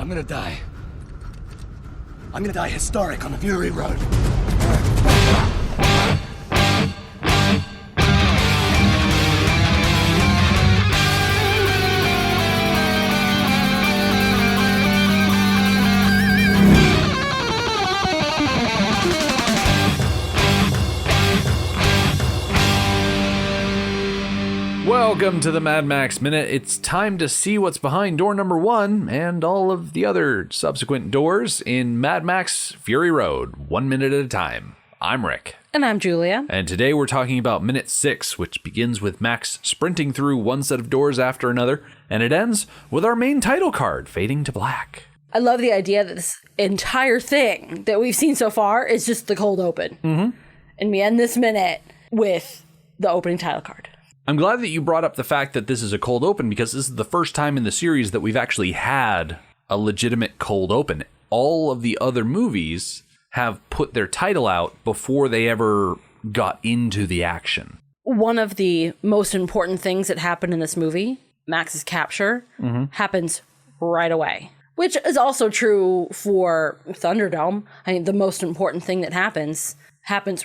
I'm gonna die. I'm gonna die historic on the Fury Road. Welcome to the Mad Max Minute. It's time to see what's behind door number 1 and all of the other subsequent doors in Mad Max Fury Road, 1 minute at a time. I'm Rick. And I'm Julia. And today we're talking about minute 6, which begins with Max sprinting through one set of doors after another, and it ends with our main title card fading to black. I love the idea that this entire thing that we've seen so far is just the cold open. Mm-hmm. And we end this minute with the opening title card. I'm glad that you brought up the fact that this is a cold open, because this is the first time in the series that we've actually had a legitimate cold open. All of the other movies have put their title out before they ever got into the action. One of the most important things that happened in this movie, Max's capture, happens right away. Which is also true for Thunderdome. I mean, the most important thing that happens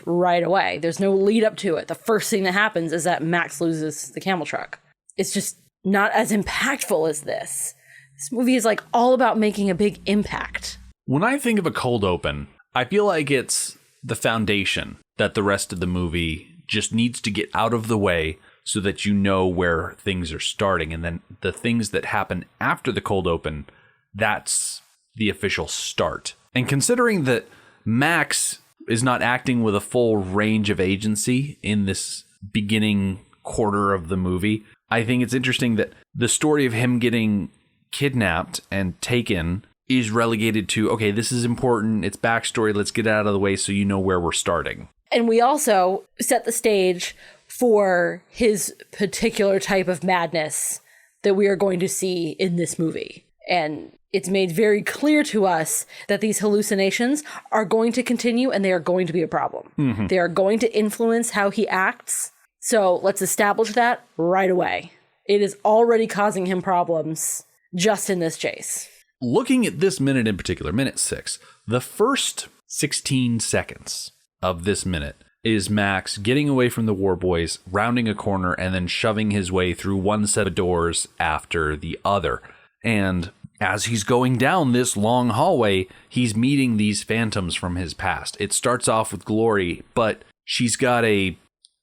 right away. There's no lead up to it. The first thing that happens is that Max loses the camel truck. It's just not as impactful as this. This movie is like all about making a big impact. When I think of a cold open, I feel like it's the foundation that the rest of the movie just needs to get out of the way so that you know where things are starting. And then the things that happen after the cold open, that's the official start. And considering that Max is not acting with a full range of agency in this beginning quarter of the movie, I think it's interesting that the story of him getting kidnapped and taken is relegated to, okay, this is important, it's backstory, let's get it out of the way so you know where we're starting. And we also set the stage for his particular type of madness that we are going to see in this movie. And it's made very clear to us that these hallucinations are going to continue and they are going to be a problem. Mm-hmm. They are going to influence how he acts. So let's establish that right away. It is already causing him problems just in this chase. Looking at this minute in particular, minute 6, the first 16 seconds of this minute is Max getting away from the War Boys, rounding a corner, and then shoving his way through one set of doors after the other. And as he's going down this long hallway, he's meeting these phantoms from his past. It starts off with Glory, but she's got a,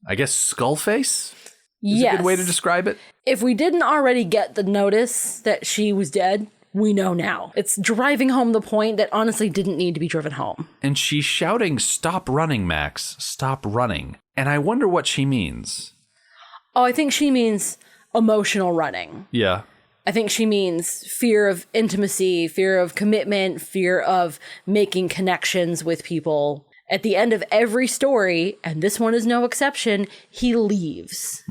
I guess, skull face? Is a good way to describe it? If we didn't already get the notice that she was dead, we know now. It's driving home the point that honestly didn't need to be driven home. And she's shouting, "Stop running, Max. Stop running." And I wonder what she means. Oh, I think she means emotional running. Yeah. I think she means fear of intimacy, fear of commitment, fear of making connections with people. At the end of every story, and this one is no exception, he leaves.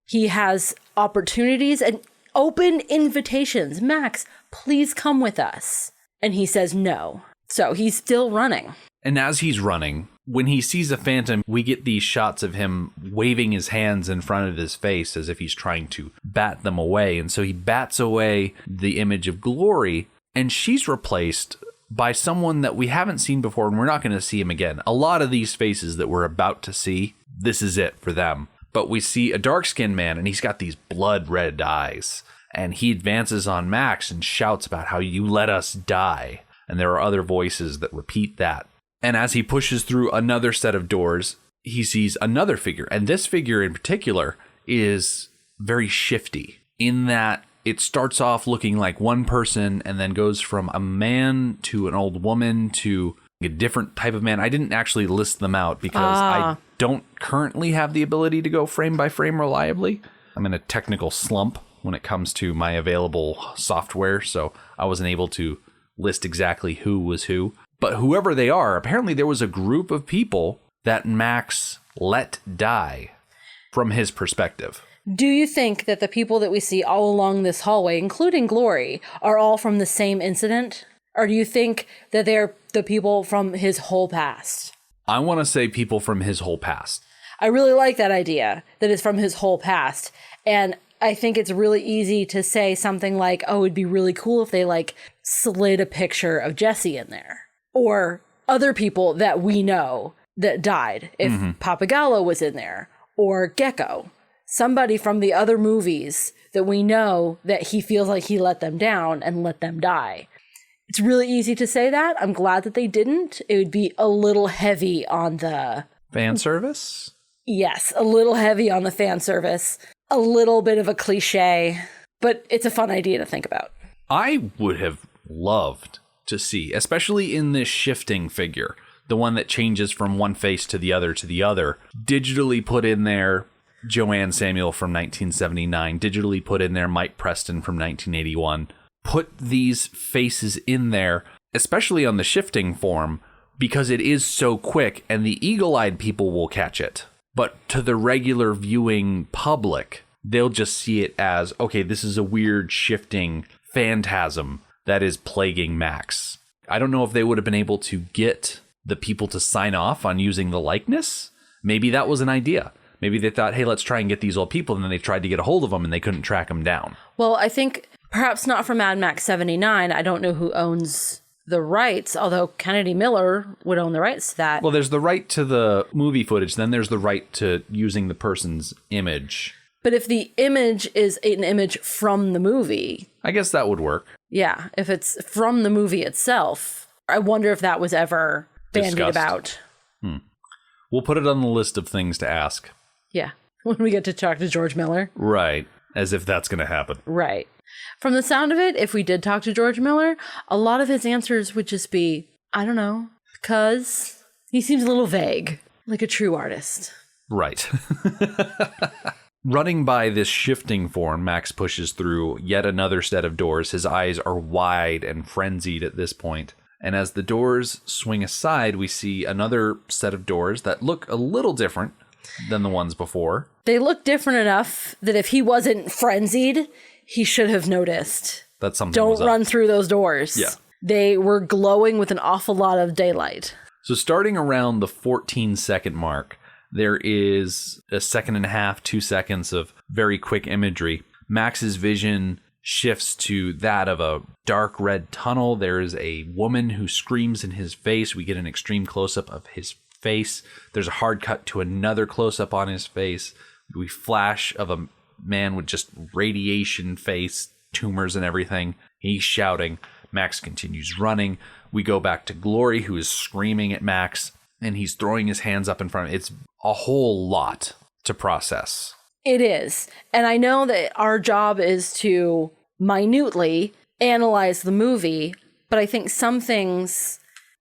He has opportunities and open invitations. Max, please come with us. And he says no. So he's still running. And as he's running, when he sees a phantom, we get these shots of him waving his hands in front of his face as if he's trying to bat them away. And so he bats away the image of Glory, and she's replaced by someone that we haven't seen before, and we're not going to see him again. A lot of these faces that we're about to see, this is it for them. But we see a dark-skinned man, and he's got these blood-red eyes. And he advances on Max and shouts about how you let us die. And there are other voices that repeat that. And as he pushes through another set of doors, he sees another figure. And this figure in particular is very shifty in that it starts off looking like one person and then goes from a man to an old woman to a different type of man. I didn't actually list them out because I don't currently have the ability to go frame by frame reliably. I'm in a technical slump when it comes to my available software, so I wasn't able to list exactly who was who. But whoever they are, apparently there was a group of people that Max let die from his perspective. Do you think that the people that we see all along this hallway, including Glory, are all from the same incident? Or do you think that they're the people from his whole past? I want to say people from his whole past. I really like that idea, that it's from his whole past. And I think it's really easy to say something like, oh, it'd be really cool if they like slid a picture of Jesse in there, or other people that we know that died. If Papagallo was in there, or Gecko, somebody from the other movies that we know that he feels like he let them down and let them die. It's really easy to say that. I'm glad that they didn't. It would be a little heavy on the fan service. Yes, a little heavy on the fan service. A little bit of a cliche, but it's a fun idea to think about. I would have loved to see, especially in this shifting figure, the one that changes from one face to the other, digitally put in there Joanne Samuel from 1979, digitally put in there Mike Preston from 1981. Put these faces in there, especially on the shifting form, because it is so quick and the eagle-eyed people will catch it. But to the regular viewing public, they'll just see it as, okay, this is a weird shifting phantasm that is plaguing Max. I don't know if they would have been able to get the people to sign off on using the likeness. Maybe that was an idea. Maybe they thought, hey, let's try and get these old people. And then they tried to get a hold of them and they couldn't track them down. Well, I think perhaps not for Mad Max 79. I don't know who owns the rights, although Kennedy Miller would own the rights to that. Well, there's the right to the movie footage. Then there's the right to using the person's image. But if the image is an image from the movie, I guess that would work. Yeah, if it's from the movie itself, I wonder if that was ever bandied about. We'll put it on the list of things to ask. Yeah, when we get to talk to George Miller. Right, as if that's going to happen. Right. From the sound of it, if we did talk to George Miller, a lot of his answers would just be, I don't know, because he seems a little vague, like a true artist. Right. Running by this shifting form, Max pushes through yet another set of doors. His eyes are wide and frenzied at this point. And as the doors swing aside, we see another set of doors that look a little different than the ones before. They look different enough that if he wasn't frenzied, he should have noticed. That something Don't was up. run through those doors. Yeah. They were glowing with an awful lot of daylight. So starting around the 14-second mark, there is a second and a half, 2 seconds of very quick imagery. Max's vision shifts to that of a dark red tunnel. There is a woman who screams in his face. We get an extreme close-up of his face. There's a hard cut to another close-up on his face. We flash of a man with just radiation face, tumors and everything. He's shouting. Max continues running. We go back to Glory, who is screaming at Max, and he's throwing his hands up in front of it. It's a whole lot to process. It is. And I know that our job is to minutely analyze the movie, but I think some things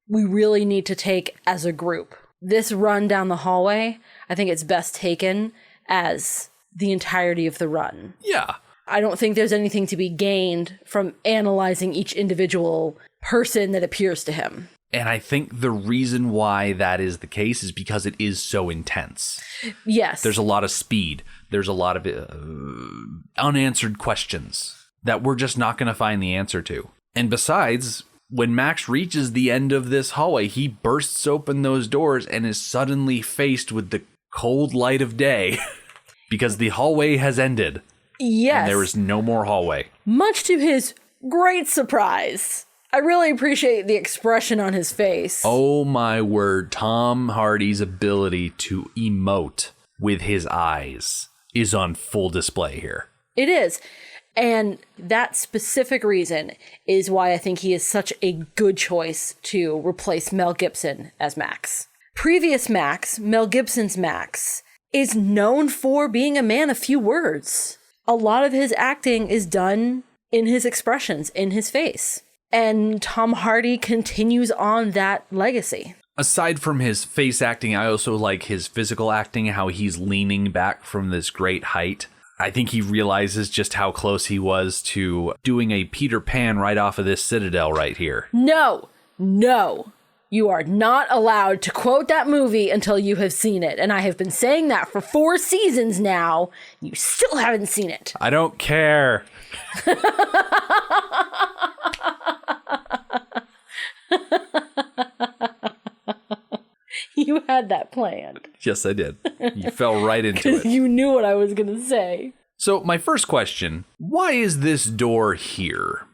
we really need to take as a group. This run down the hallway, I think it's best taken as the entirety of the run. Yeah. I don't think there's anything to be gained from analyzing each individual person that appears to him. And I think the reason why that is the case is because it is so intense. Yes. There's a lot of speed. There's a lot of unanswered questions that we're just not going to find the answer to. And besides, when Max reaches the end of this hallway, he bursts open those doors and is suddenly faced with the cold light of day because the hallway has ended. Yes. And there is no more hallway. Much to his great surprise. I really appreciate the expression on his face. Oh my word, Tom Hardy's ability to emote with his eyes is on full display here. It is. And that specific reason is why I think he is such a good choice to replace Mel Gibson as Max. Previous Max, Mel Gibson's Max, is known for being a man of few words. A lot of his acting is done in his expressions, in his face. And Tom Hardy continues on that legacy. Aside from his face acting, I also like his physical acting, how he's leaning back from this great height. I think he realizes just how close he was to doing a Peter Pan right off of this citadel right here. No. You are not allowed to quote that movie until you have seen it. And I have been saying that for 4 seasons now. You still haven't seen it. I don't care. You had that planned. Yes, I did. You fell right into it. You knew what I was going to say. So my first question, why is this door here?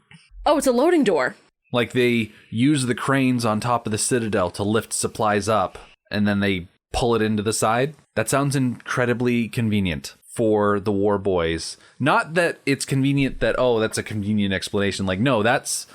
Oh, it's a loading door. Like they use the cranes on top of the Citadel to lift supplies up, and then they pull it into the side? That sounds incredibly convenient for the war boys. Not that it's convenient that, oh, that's a convenient explanation. Like, no, that's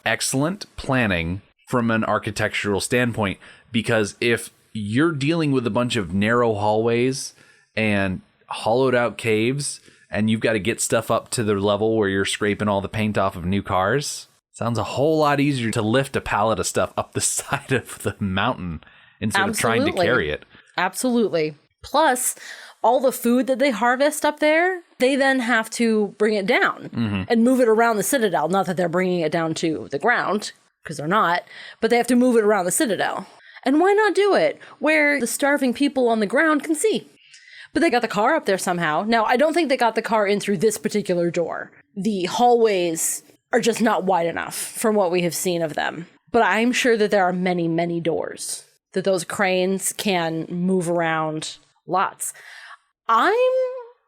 excellent planning from an architectural standpoint, because if you're dealing with a bunch of narrow hallways and hollowed out caves, and you've got to get stuff up to the level where you're scraping all the paint off of new cars, sounds a whole lot easier to lift a pallet of stuff up the side of the mountain instead of trying to carry it. Absolutely. Plus, all the food that they harvest up there, they then have to bring it down and move it around the Citadel. Not that they're bringing it down to the ground, because they're not, but they have to move it around the Citadel. And why not do it where the starving people on the ground can see? But they got the car up there somehow. Now, I don't think they got the car in through this particular door. The hallways are just not wide enough from what we have seen of them. But I'm sure that there are many, many doors that those cranes can move around lots. I'm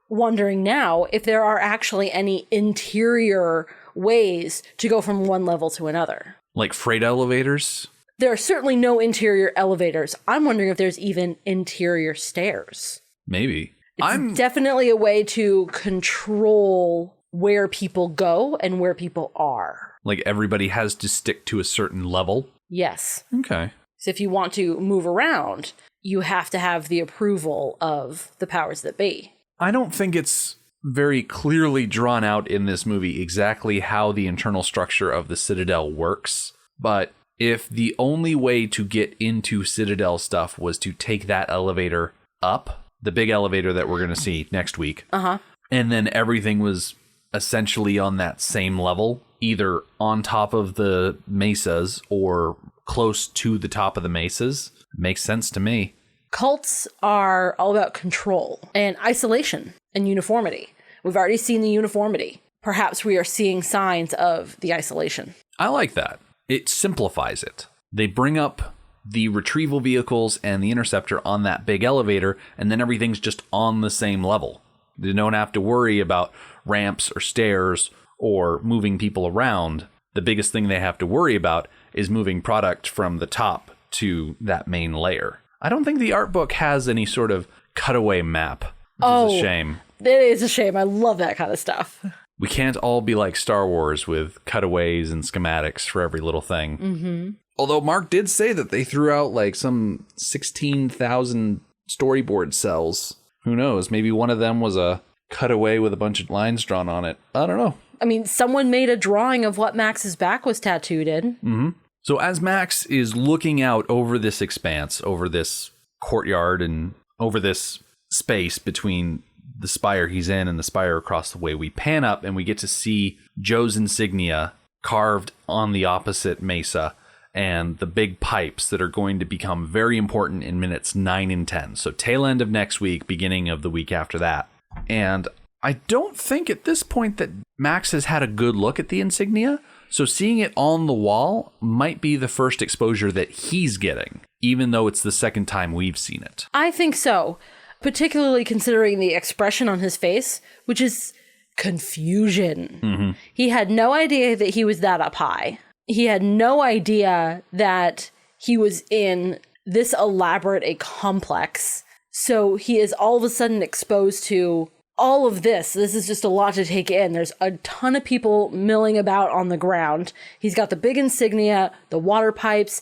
wondering now if there are actually any interior ways to go from one level to another. Like freight elevators? There are certainly no interior elevators. I'm wondering if there's even interior stairs. Maybe. It's definitely a way to control where people go and where people are. Like everybody has to stick to a certain level? Yes. Okay. So if you want to move around, you have to have the approval of the powers that be. I don't think it's very clearly drawn out in this movie exactly how the internal structure of the Citadel works. But if the only way to get into Citadel stuff was to take that elevator up, the big elevator that we're going to see next week, and then everything was essentially on that same level, either on top of the mesas or close to the top of the mesas, makes sense to me. Cults are all about control and isolation and uniformity. We've already seen the uniformity. Perhaps we are seeing signs of the isolation. I like that. It simplifies it. They bring up the retrieval vehicles and the interceptor on that big elevator, and then everything's just on the same level. They don't have to worry about ramps or stairs or moving people around. The biggest thing they have to worry about is moving product from the top to that main layer. I don't think the art book has any sort of cutaway map, which is a shame. It is a shame. I love that kind of stuff. We can't all be like Star Wars with cutaways and schematics for every little thing. Mm-hmm. Although Mark did say that they threw out like some 16,000 storyboard cells. Who knows? Maybe one of them was a cutaway with a bunch of lines drawn on it. I don't know. I mean, someone made a drawing of what Max's back was tattooed in. Mm-hmm. So as Max is looking out over this expanse, over this courtyard, and over this space between the spire he's in and the spire across the way, we pan up and we get to see Joe's insignia carved on the opposite mesa and the big pipes that are going to become very important in minutes 9 and 10. So tail end of next week, beginning of the week after that. And I don't think at this point that Max has had a good look at the insignia. So seeing it on the wall might be the first exposure that he's getting, even though it's the second time we've seen it. I think so, particularly considering the expression on his face, which is confusion. Mm-hmm. He had no idea that he was that up high. He had no idea that he was in this elaborate a complex. So he is all of a sudden exposed to all of this. This is just a lot to take in. There's a ton of people milling about on the ground. He's got the big insignia, the water pipes,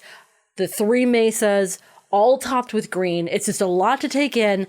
the 3 mesas, all topped with green. It's just a lot to take in.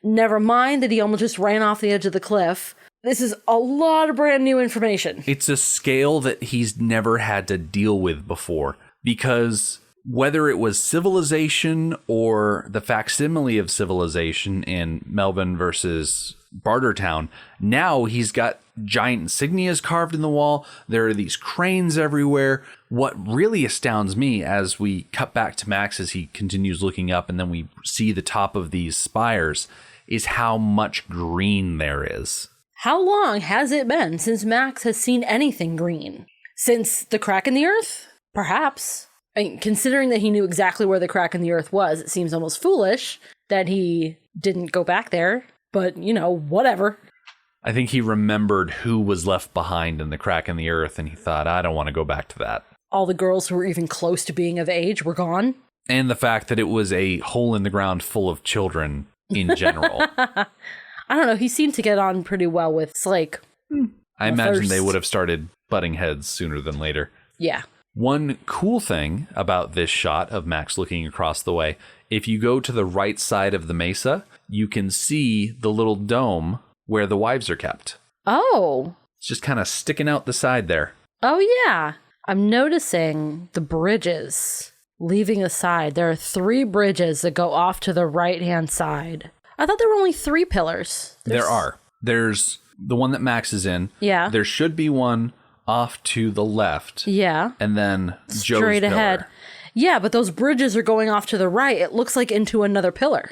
Never mind that he almost just ran off the edge of the cliff. This is a lot of brand new information. It's a scale that he's never had to deal with before, because whether it was Civilization or the facsimile of Civilization in Melbourne versus Bartertown, now he's got giant insignias carved in the wall. There are these cranes everywhere. What really astounds me as we cut back to Max as he continues looking up and then we see the top of these spires is how much green there is. How long has it been since Max has seen anything green? Since the crack in the earth? Perhaps. I mean, considering that he knew exactly where the crack in the earth was, it seems almost foolish that he didn't go back there. But, you know, whatever. I think he remembered who was left behind in the crack in the earth, and he thought, I don't want to go back to that. All the girls who were even close to being of age were gone. And the fact that it was a hole in the ground full of children in general. I don't know. He seemed to get on pretty well with Slake. I imagine they would have started butting heads sooner than later. Yeah. One cool thing about this shot of Max looking across the way, if you go to the right side of the mesa, you can see the little dome where the wives are kept. Oh. It's just kind of sticking out the side there. Oh, yeah. I'm noticing the bridges leaving aside. There are 3 bridges that go off to the right-hand side. I thought there were only 3 pillars. There are. There's the one that Max is in. Yeah. There should be one off to the left. Yeah. And then Joe's straight pillar. ahead. Yeah, but those bridges are going off to the right. It looks like into another pillar.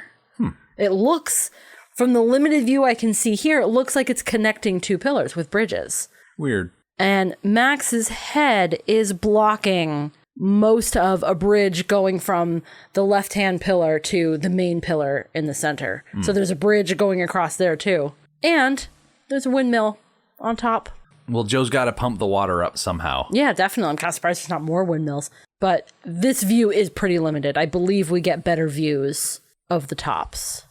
It looks, from the limited view I can see here, it looks like it's connecting 2 pillars with bridges. Weird. And Max's head is blocking most of a bridge going from the left-hand pillar to the main pillar in the center. So there's a bridge going across there too. And there's a windmill on top. Well, Joe's got to pump the water up somehow. Yeah, definitely. I'm kind of surprised there's not more windmills. But this view is pretty limited. I believe we get better views of the tops.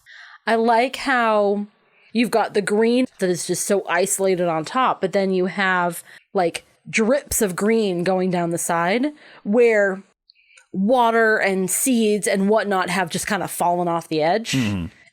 I like how you've got the green that is just so isolated on top, but then you have like drips of green going down the side where water and seeds and whatnot have just kind of fallen off the edge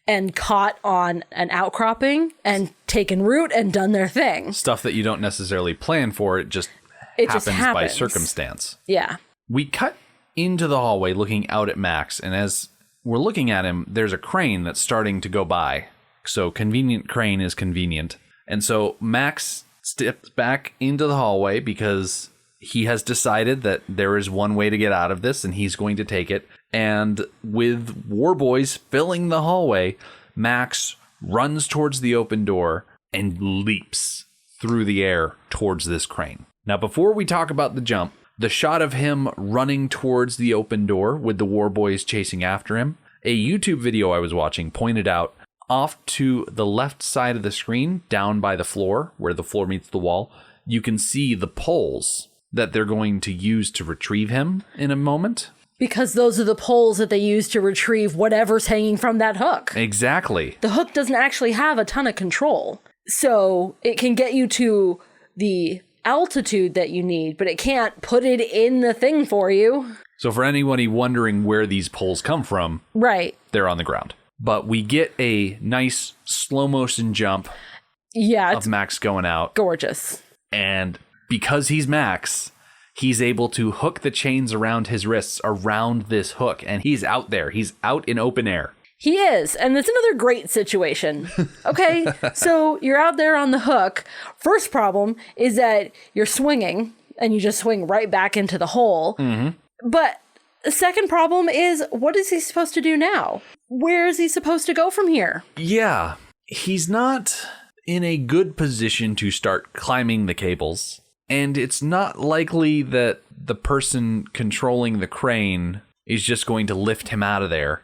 and caught on an outcropping and taken root and done their thing. Stuff that you don't necessarily plan for. It just happens by circumstance. Yeah. We cut into the hallway looking out at Max, and as we're looking at him, there's a crane that's starting to go by. So convenient crane is convenient. And so Max steps back into the hallway because he has decided that there is one way to get out of this and he's going to take it. And with war boys filling the hallway, Max runs towards the open door and leaps through the air towards this crane. Now, before we talk about the jump, the shot of him running towards the open door with the war boys chasing after him, a YouTube video I was watching pointed out off to the left side of the screen, down by the floor, where the floor meets the wall, you can see the poles that they're going to use to retrieve him in a moment. Because those are the poles that they use to retrieve whatever's hanging from that hook. Exactly. The hook doesn't actually have a ton of control. So it can get you to the altitude that you need, but it can't put it in the thing for you. So for anybody wondering where these poles come from, right, they're on the ground. But we get a nice slow motion jump of Max going out. Gorgeous. And because he's Max, he's able to hook the chains around his wrists around this hook. And he's out there. He's out in open air. He is. And it's another great situation. Okay, so you're out there on the hook. First problem is that you're swinging and you just swing right back into the hole. But the second problem is, what is he supposed to do now? Where is he supposed to go from here? Yeah, he's not in a good position to start climbing the cables. And it's not likely that the person controlling the crane is just going to lift him out of there.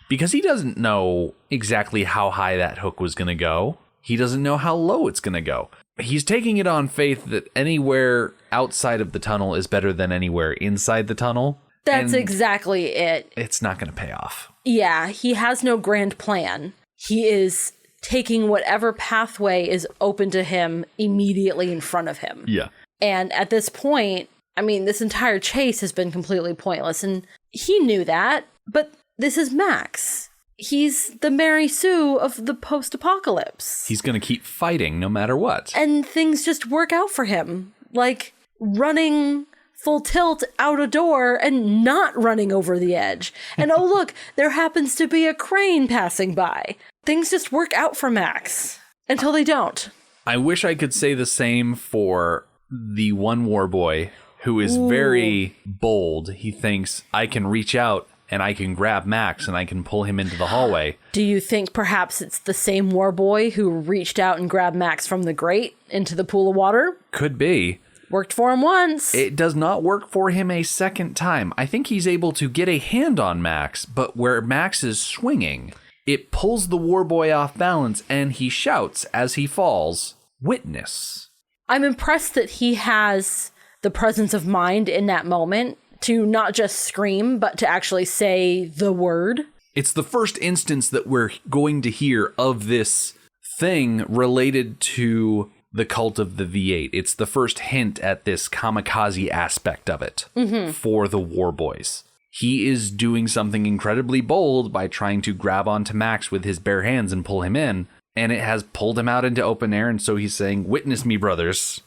Because he doesn't know exactly how high that hook was going to go. He doesn't know how low it's going to go. He's taking it on faith that anywhere outside of the tunnel is better than anywhere inside the tunnel. That's exactly it. It's not going to pay off. Yeah, he has no grand plan. He is taking whatever pathway is open to him immediately in front of him. Yeah. And at this point, I mean, this entire chase has been completely pointless. And he knew that, but this is Max. He's the Mary Sue of the post-apocalypse. He's going to keep fighting no matter what. And things just work out for him. Like running full tilt out a door and not running over the edge. And oh, look, there happens to be a crane passing by. Things just work out for Max until they don't. I wish I could say the same for the one war boy who is very bold. He thinks, I can reach out and I can grab Max and I can pull him into the hallway. Do you think perhaps it's the same war boy who reached out and grabbed Max from the grate into the pool of water? Could be. Worked for him once. It does not work for him a second time. I think he's able to get a hand on Max, but where Max is swinging, it pulls the war boy off balance, and he shouts as he falls, "Witness." I'm impressed that he has the presence of mind in that moment to not just scream, but to actually say the word. It's the first instance that we're going to hear of this thing related to the cult of the V8. It's the first hint at this kamikaze aspect of it for the war boys. He is doing something incredibly bold by trying to grab onto Max with his bare hands and pull him in, and it has pulled him out into open air, and so he's saying, "Witness me, brothers,"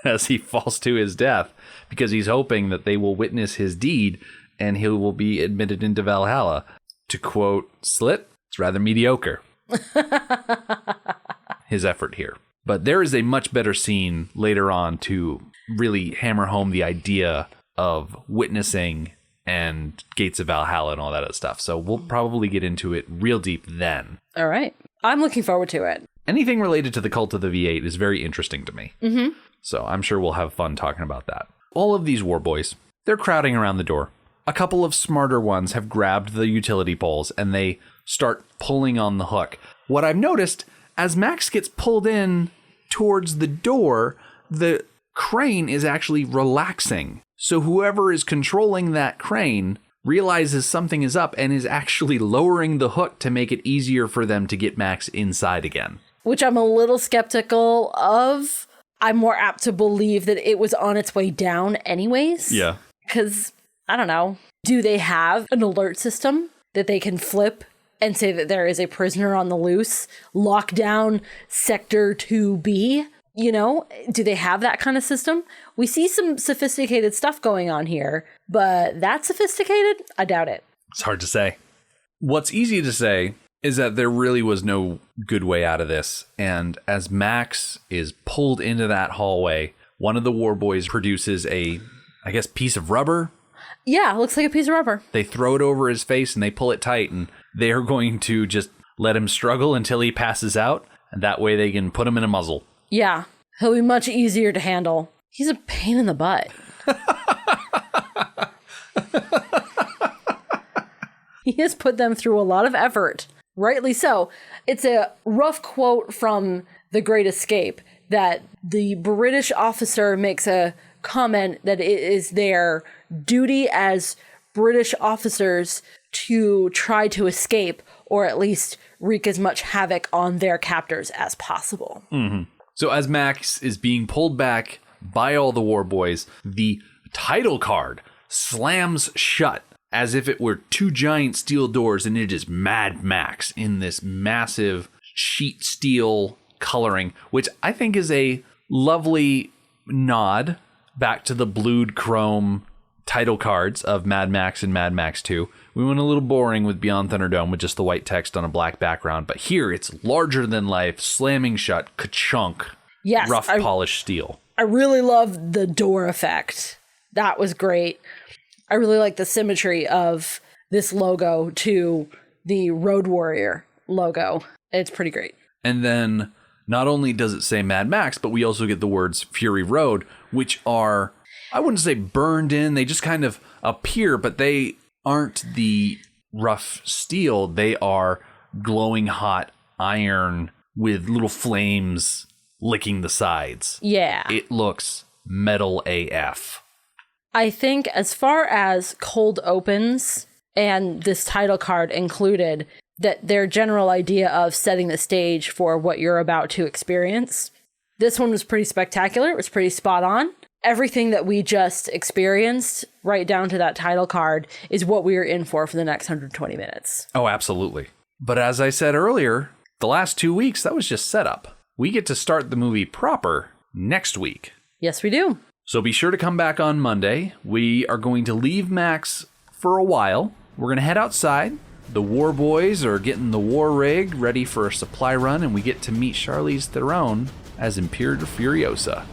as he falls to his death, because he's hoping that they will witness his deed and he will be admitted into Valhalla. To quote Slit, it's rather mediocre, his effort here. But there is a much better scene later on to really hammer home the idea of witnessing and Gates of Valhalla and all that other stuff. So we'll probably get into it real deep then. All right. I'm looking forward to it. Anything related to the cult of the V8 is very interesting to me. Mm-hmm. So I'm sure we'll have fun talking about that. All of these war boys, they're crowding around the door. A couple of smarter ones have grabbed the utility poles and they start pulling on the hook. What I've noticed, as Max gets pulled in towards the door, the crane is actually relaxing. So whoever is controlling that crane realizes something is up and is actually lowering the hook to make it easier for them to get Max inside again. Which I'm a little skeptical of. I'm more apt to believe that it was on its way down anyways. Yeah. Because, I don't know, do they have an alert system that they can flip and say that there is a prisoner on the loose, lock down Sector 2B? You know, do they have that kind of system? We see some sophisticated stuff going on here, but that sophisticated? I doubt it. It's hard to say. What's easy to say is that there really was no good way out of this. And as Max is pulled into that hallway, one of the war boys produces a, I guess, piece of rubber. Yeah, looks like a piece of rubber. They throw it over his face and they pull it tight, and they are going to just let him struggle until he passes out. And that way they can put him in a muzzle. Yeah, he'll be much easier to handle. He's a pain in the butt. He has put them through a lot of effort. Rightly so. It's a rough quote from The Great Escape that the British officer makes a comment that it is their duty as British officers to try to escape or at least wreak as much havoc on their captors as possible. Mm-hmm. So as Max is being pulled back by all the war boys, the title card slams shut as if it were two giant steel doors, and it is Mad Max in this massive sheet steel coloring, which I think is a lovely nod back to the blued chrome title cards of Mad Max and Mad Max 2. We went a little boring with Beyond Thunderdome with just the white text on a black background, but here it's larger than life, slamming shut, ka-chunk, yes, rough polished steel. I really love the door effect. That was great. I really like the symmetry of this logo to the Road Warrior logo. It's pretty great. And then not only does it say Mad Max, but we also get the words Fury Road, which are, I wouldn't say burned in. They just kind of appear, but they aren't the rough steel. They are glowing hot iron with little flames licking the sides. Yeah. It looks metal AF. I think as far as cold opens and this title card included, that their general idea of setting the stage for what you're about to experience, this one was pretty spectacular. It was pretty spot on. Everything that we just experienced, right down to that title card, is what we are in for the next 120 minutes. Oh, absolutely. But as I said earlier, the last 2 weeks, that was just setup. We get to start the movie proper next week. Yes, we do. So be sure to come back on Monday. We are going to leave Max for a while. We're going to head outside. The war boys are getting the war rig ready for a supply run, and we get to meet Charlize Theron as Imperator Furiosa.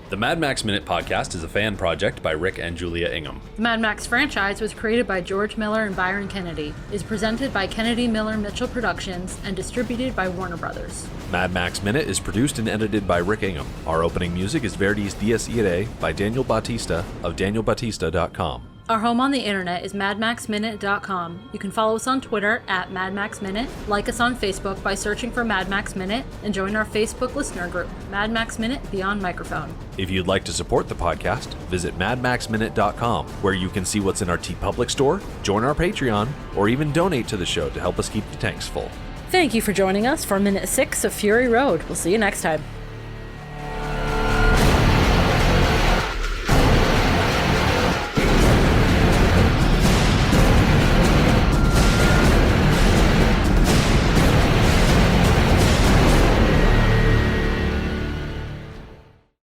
The Mad Max Minute podcast is a fan project by Rick and Julia Ingham. The Mad Max franchise was created by George Miller and Byron Kennedy, is presented by Kennedy Miller Mitchell Productions, and distributed by Warner Brothers. Mad Max Minute is produced and edited by Rick Ingham. Our opening music is Verdi's Dies Irae by Daniel Bautista of danielbautista.com. Our home on the internet is madmaxminute.com. You can follow us on Twitter at madmaxminute, like us on Facebook by searching for Mad Max Minute, and join our Facebook listener group, Mad Max Minute Beyond Microphone. If you'd like to support the podcast, visit madmaxminute.com, where you can see what's in our TeePublic store, join our Patreon, or even donate to the show to help us keep the tanks full. Thank you for joining us for Minute 6 of Fury Road. We'll see you next time.